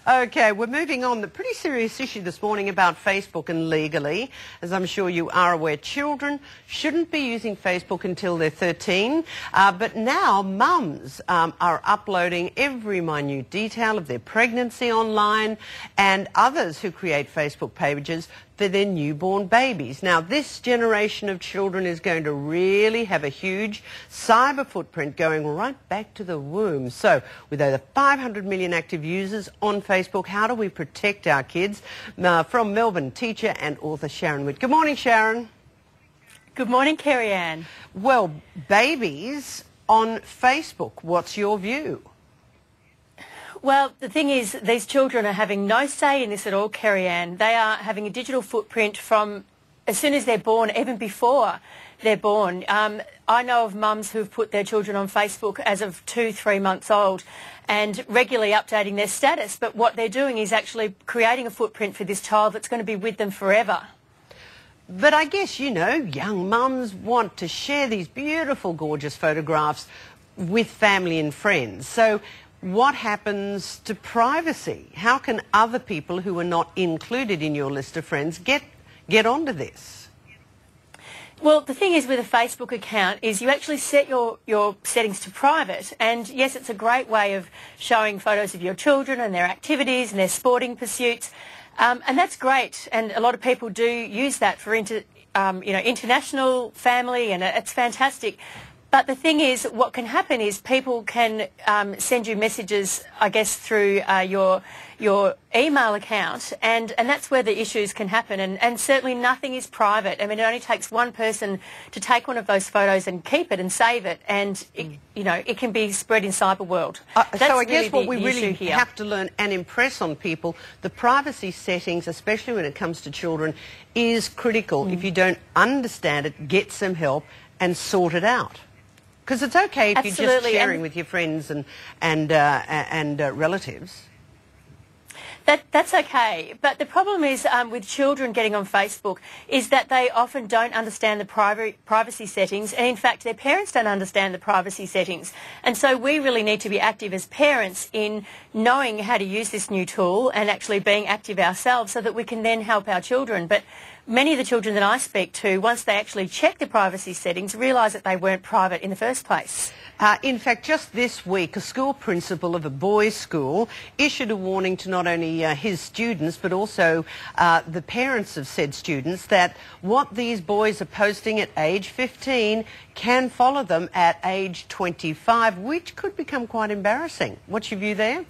Okay, we're moving on. The pretty serious issue this morning about Facebook and legally. As I'm sure you are aware, children shouldn't be using Facebook until they're 13. But now mums are uploading every minute detail of their pregnancy online, and others who create Facebook pages for their newborn babies. Now, this generation of children is going to really have a huge cyber footprint going right back to the womb. So, with over 500 million active users on Facebook, how do we protect our kids? From Melbourne, teacher and author Sharon Witt. Good morning, Sharon. Good morning, Kerri-anne. Well, babies on Facebook, what's your view? Well, the thing is, these children are having no say in this at all, Kerri-anne. They are having a digital footprint from as soon as they're born, even before they're born. I know of mums who've put their children on Facebook as of 2-3 months old and regularly updating their status, but what they're doing is actually creating a footprint for this child that's going to be with them forever. But I guess, you know, young mums want to share these beautiful, gorgeous photographs with family and friends. So what happens to privacy? How can other people who are not included in your list of friends get onto this? Well, the thing is with a Facebook account is you actually set your settings to private, and yes, it's a great way of showing photos of your children and their activities and their sporting pursuits, and that's great, and a lot of people do use that for international family, and it's fantastic. But the thing is, what can happen is people can send you messages, I guess, through your email account, and that's where the issues can happen. And certainly nothing is private. I mean, it only takes one person to take one of those photos and keep it and save it, and it can be spread in cyber world. So I guess what we really have to learn and impress on people, the privacy settings, especially when it comes to children, is critical. If you don't understand it, get some help and sort it out. Because it's okay if you're just sharing with your friends and relatives. That's okay, but the problem is with children getting on Facebook is that they often don't understand the privacy settings, and in fact their parents don't understand the privacy settings. And so we really need to be active as parents in knowing how to use this new tool and actually being active ourselves so that we can then help our children. But many of the children that I speak to, once they actually check the privacy settings, realise that they weren't private in the first place. In fact, just this week, a school principal of a boys' school issued a warning to not only his students, but also the parents of said students, that what these boys are posting at age 15 can follow them at age 25, which could become quite embarrassing. What's your view there?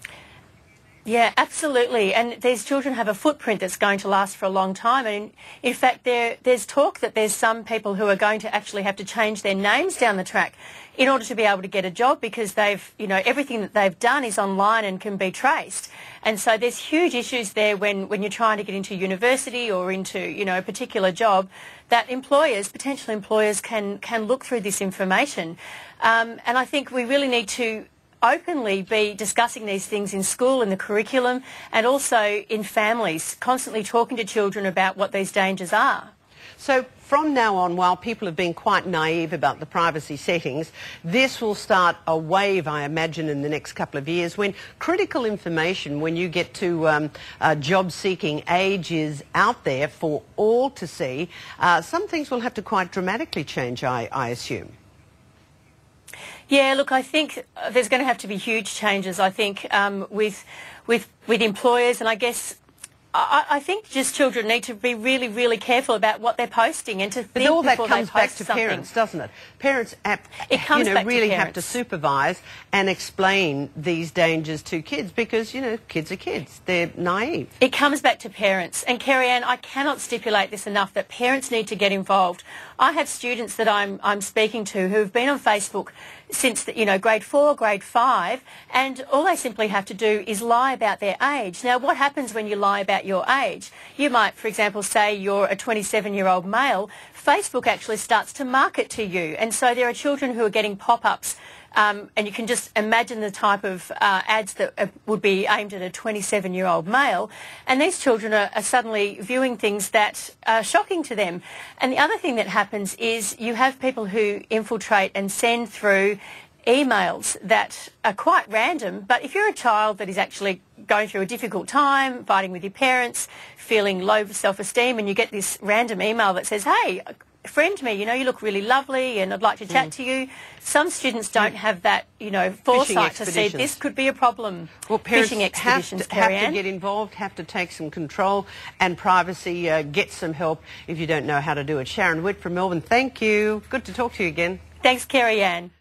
Yeah, absolutely. And these children have a footprint that's going to last for a long time. And in fact, there's talk that there's some people who are going to actually have to change their names down the track in order to be able to get a job, because they've, everything that they've done is online and can be traced. And so there's huge issues there when you're trying to get into university or into, a particular job, that potential employers can look through this information. And I think we really need to openly be discussing these things in school, in the curriculum, and also in families, constantly talking to children about what these dangers are. So from now on, while people have been quite naive about the privacy settings, this will start a wave, I imagine, in the next couple of years when critical information, when you get to job-seeking age, is out there for all to see. Some things will have to quite dramatically change, I assume. Yeah, look, I think there's going to have to be huge changes, I think, with employers, and I guess I think just children need to be really, really careful about what they're posting and to think before they post something. But all that comes back to parents, doesn't it? Parents really have to supervise and explain these dangers to kids because, kids are kids. They're naive. It comes back to parents. And Kerri-anne, I cannot stipulate this enough, that parents need to get involved. I have students that I'm speaking to who have been on Facebook since grade 4, grade 5, and all they simply have to do is lie about their age. Now, what happens when you lie about your age? You might, for example, say you're a 27-year-old male. Facebook actually starts to market to you, and so there are children who are getting pop-ups, and you can just imagine the type of ads that would be aimed at a 27-year-old male, and these children are suddenly viewing things that are shocking to them. And the other thing that happens is you have people who infiltrate and send through emails that are quite random, but if you're a child that is actually going through a difficult time, fighting with your parents, feeling low self-esteem, and you get this random email that says, hey, friend me, you know, you look really lovely and I'd like to chat to you. Some students don't have that, you know, foresight to see this could be a problem. Well, parents Fishing expeditions, have to get involved, have to take some control and privacy, get some help if you don't know how to do it. Sharon Witt from Melbourne, thank you. Good to talk to you again. Thanks, Kerri-anne.